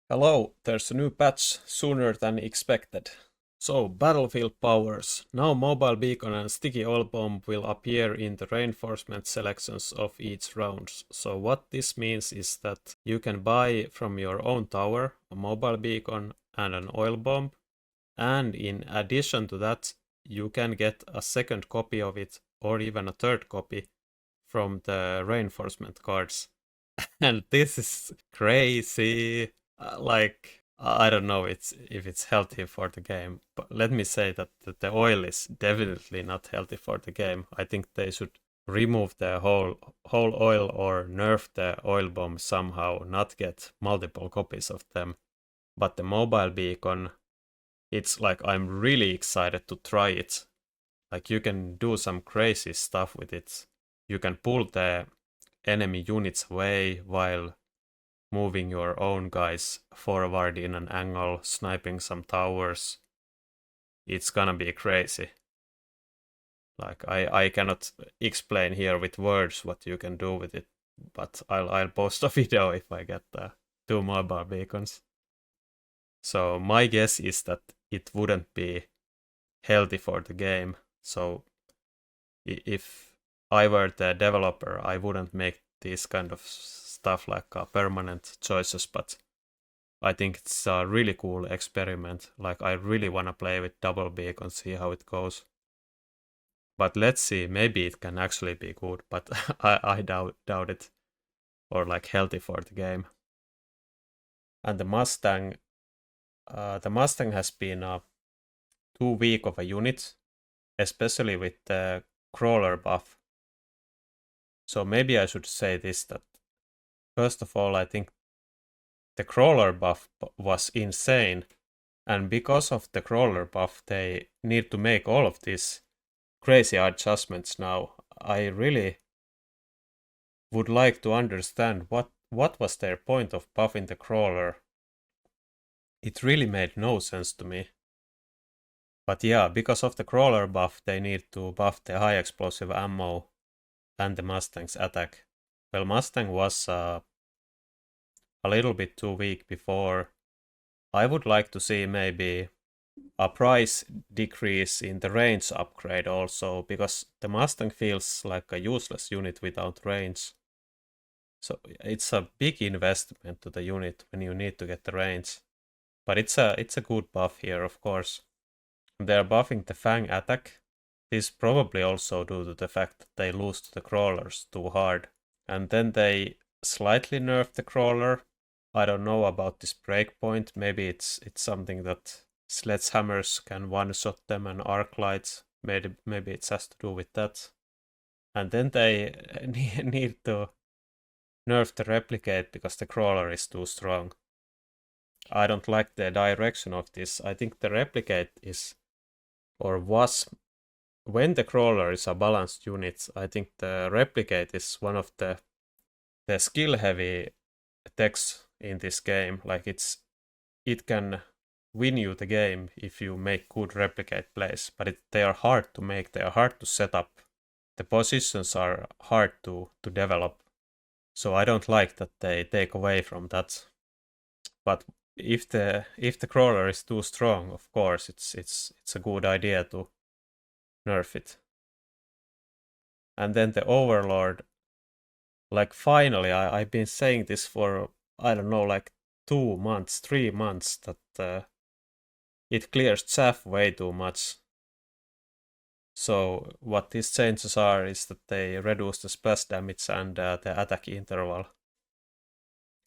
Hello, there's a new patch sooner than expected. So, battlefield powers. Now mobile beacon and sticky oil bomb will appear in the reinforcement selections of each round. So what this means is that you can buy from your own tower a mobile beacon and an oil bomb, and in addition to that, you can get a second copy of it or even a third copy from the reinforcement cards. And this is crazy. I don't know if it's healthy for the game, but let me say that the oil is definitely not healthy for the game. I think they should remove the whole oil or nerf the oil bomb somehow, not get multiple copies of them. But the mobile beacon, it's like I'm really excited to try it. Like you can do some crazy stuff with it. You can pull the enemy units away while moving your own guys forward in an angle, sniping some towers. It's gonna be crazy. Like I cannot explain here with words what you can do with it, but I'll post a video if I get the 2 mobile beacons. So my guess is that it wouldn't be healthy for the game. So if I were the developer, I wouldn't make these kind of stuff like permanent choices, but I think it's a really cool experiment. Like I really wanna play with double beacon, see how it goes. But let's see, maybe it can actually be good, but I doubt it. Or like healthy for the game. And the Mustang has been too weak of a unit, especially with the crawler buff. So maybe I should say this, that first of all, I think the crawler buff was insane, and because of the crawler buff, they need to make all of these crazy adjustments now. I really would like to understand what was their point of buffing the crawler. It really made no sense to me. But yeah, because of the crawler buff, they need to buff the high explosive ammo and the Mustang's attack. Well, Mustang was a little bit too weak before. I would like to see maybe a price decrease in the range upgrade also, because the Mustang feels like a useless unit without range. So it's a big investment to the unit when you need to get the range. But it's a good buff here, of course. They're buffing the Fang attack. This probably also due to the fact that they lose to the crawlers too hard. And then they slightly nerf the crawler. I don't know about this breakpoint. Maybe it's something that sledgehammers can one-shot them and arc lights. Maybe it has to do with that. And then they need to nerf the replicate because the crawler is too strong. I don't like the direction of this. I think the replicate is, or was, when the crawler is a balanced unit, I think the replicate is one of the skill heavy techs in this game. Like it can win you the game if you make good replicate plays, but they are hard to make, they are hard to set up. The positions are hard to develop. So I don't like that they take away from that. But if the crawler is too strong, of course it's a good idea to nerf it. And then the overlord, like finally, I've been saying this for I don't know, like 2 months, 3 months, that it clears chaff way too much. So what these changes are is that they reduce the splash damage and the attack interval,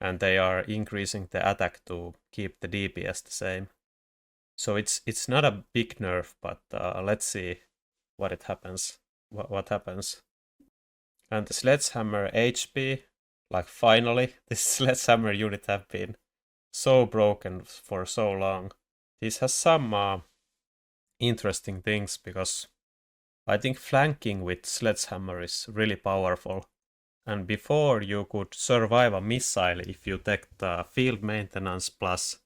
and they are increasing the attack to keep the DPS the same. So it's not a big nerf, but let's see what it happens. What happens? And the sledgehammer HP, like finally, this sledgehammer unit have been so broken for so long. This has some interesting things, because I think flanking with sledgehammer is really powerful. And before you could survive a missile if you take the field maintenance plus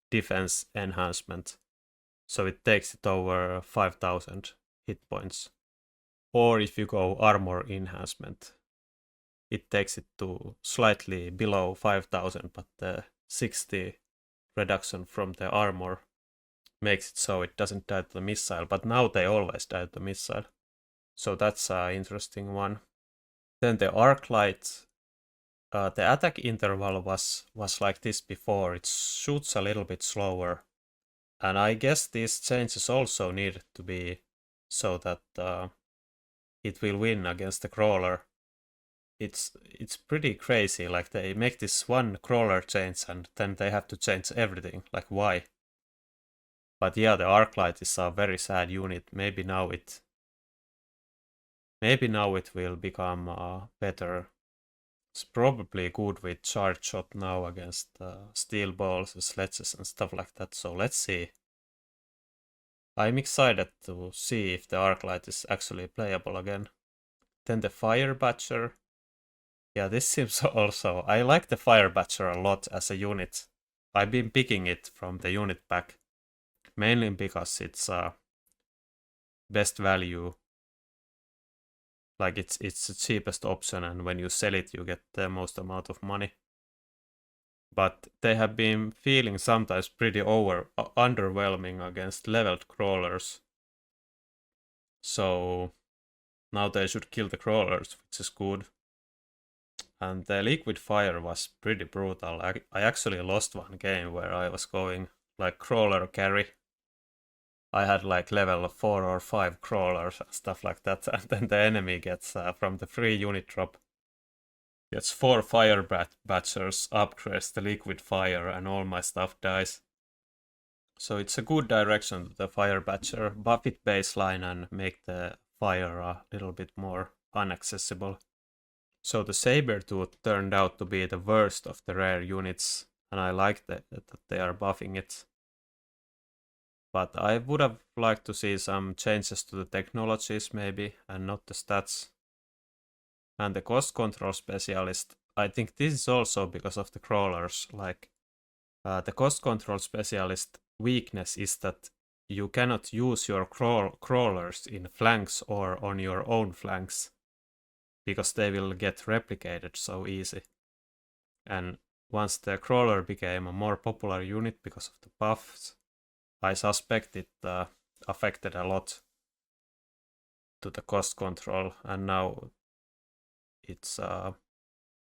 defense enhancement. So it takes it over 5000 hit points. Or if you go armor enhancement, it takes it to slightly below 5000, but 60 reduction from the armor makes it so it doesn't die to the missile, but now they always die to the missile. So that's an interesting one. Then the arc light, the attack interval was like this before. It shoots a little bit slower. And I guess these changes also needed to be so that it will win against the crawler. It's pretty crazy. Like they make this one crawler change and then they have to change everything. Like why? But yeah, the arc light is a very sad unit. Maybe now it will become better. It's probably good with charge shot now against steel balls, sledges and stuff like that. So let's see. I'm excited to see if the arc light is actually playable again. Then the fire batcher. Yeah, this seems also... I like the fire batcher a lot as a unit. I've been picking it from the unit pack. Mainly because it's best value. Like it's the cheapest option, and when you sell it you get the most amount of money. But they have been feeling sometimes pretty underwhelming against leveled crawlers. So now they should kill the crawlers, which is good. And the liquid fire was pretty brutal. I actually lost one game where I was going like crawler carry. I had like level 4 or 5 crawlers and stuff like that, and then the enemy gets from the free unit drop gets 4 fire batchers, upgrades the liquid fire, and all my stuff dies. So it's a good direction to the fire batcher. Buff it baseline and make the fire a little bit more inaccessible. So the Sabertooth turned out to be the worst of the rare units, and I like that they are buffing it. But I would have liked to see some changes to the technologies maybe, and not the stats. And the cost control specialist, I think this is also because of the crawlers. Like the cost control specialist weakness is that you cannot use your crawlers in flanks or on your own flanks, because they will get replicated so easy. And once the crawler became a more popular unit because of the buffs, I suspect it affected a lot to the cost control, and now its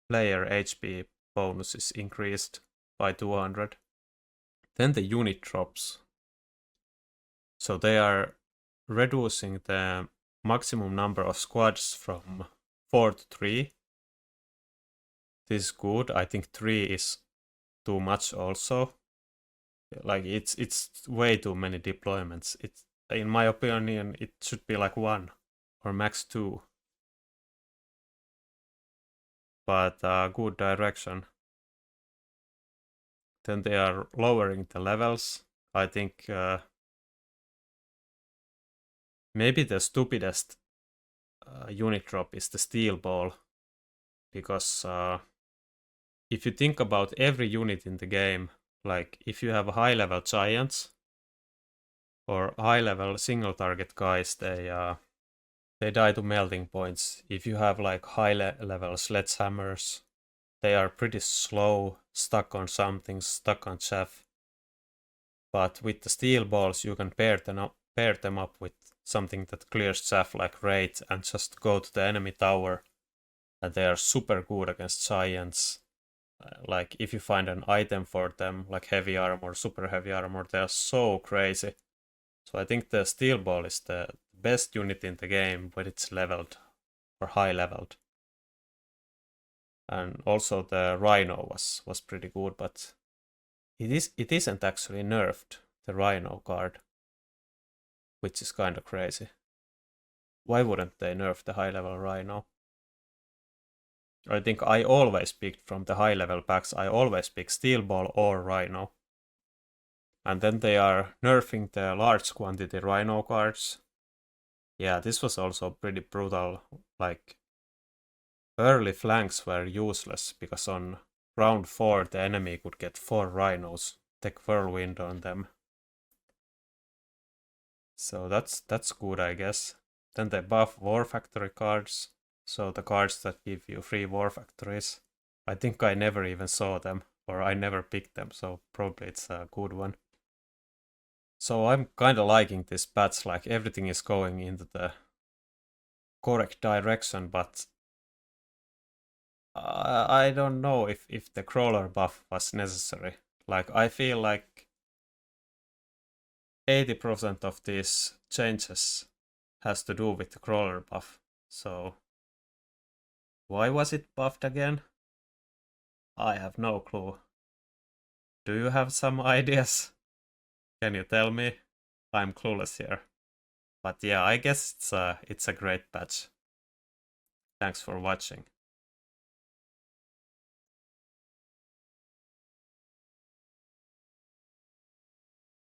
player HP bonus is increased by 200. Then the unit drops. So they are reducing the maximum number of squads from 4 to 3. This is good. I think 3 is too much also. Like it's way too many deployments. In my opinion, it should be like 1 or max 2. But good direction. Then they are lowering the levels. I think maybe the stupidest unit drop is the steel ball, because if you think about every unit in the game, like if you have high level giants or high level single target guys, they die to melting points. If you have like high level sledgehammers, they are pretty slow, stuck on something, stuck on chaff. But with the steel balls you can pair them up with something that clears chaff like Wraith and just go to the enemy tower, and they are super good against giants. Like if you find an item for them, like heavy armor, super heavy armor, they are so crazy. So I think the steel ball is the best unit in the game when it's leveled or high leveled. And also the Rhino was pretty good, but it isn't actually nerfed, the Rhino card, which is kind of crazy. Why wouldn't they nerf the high level Rhino? I think I always picked from the high level packs, I always pick Steel Ball or Rhino. And then they are nerfing the large quantity Rhino cards. Yeah, this was also pretty brutal. Like early flanks were useless because on round 4 the enemy could get 4 Rhinos, take Whirlwind on them. So that's good, I guess. Then they buff War Factory cards. So the cards that give you free war factories. I think I never even saw them. or I never picked them, so probably it's a good one. So I'm kind of liking this patch, like everything is going into the correct direction, but I don't know if the crawler buff was necessary. Like I feel like 80% of these changes has to do with the crawler buff. So why was it buffed again? I have no clue. Do you have some ideas? Can you tell me? I'm clueless here. But yeah, I guess it's a great patch. Thanks for watching.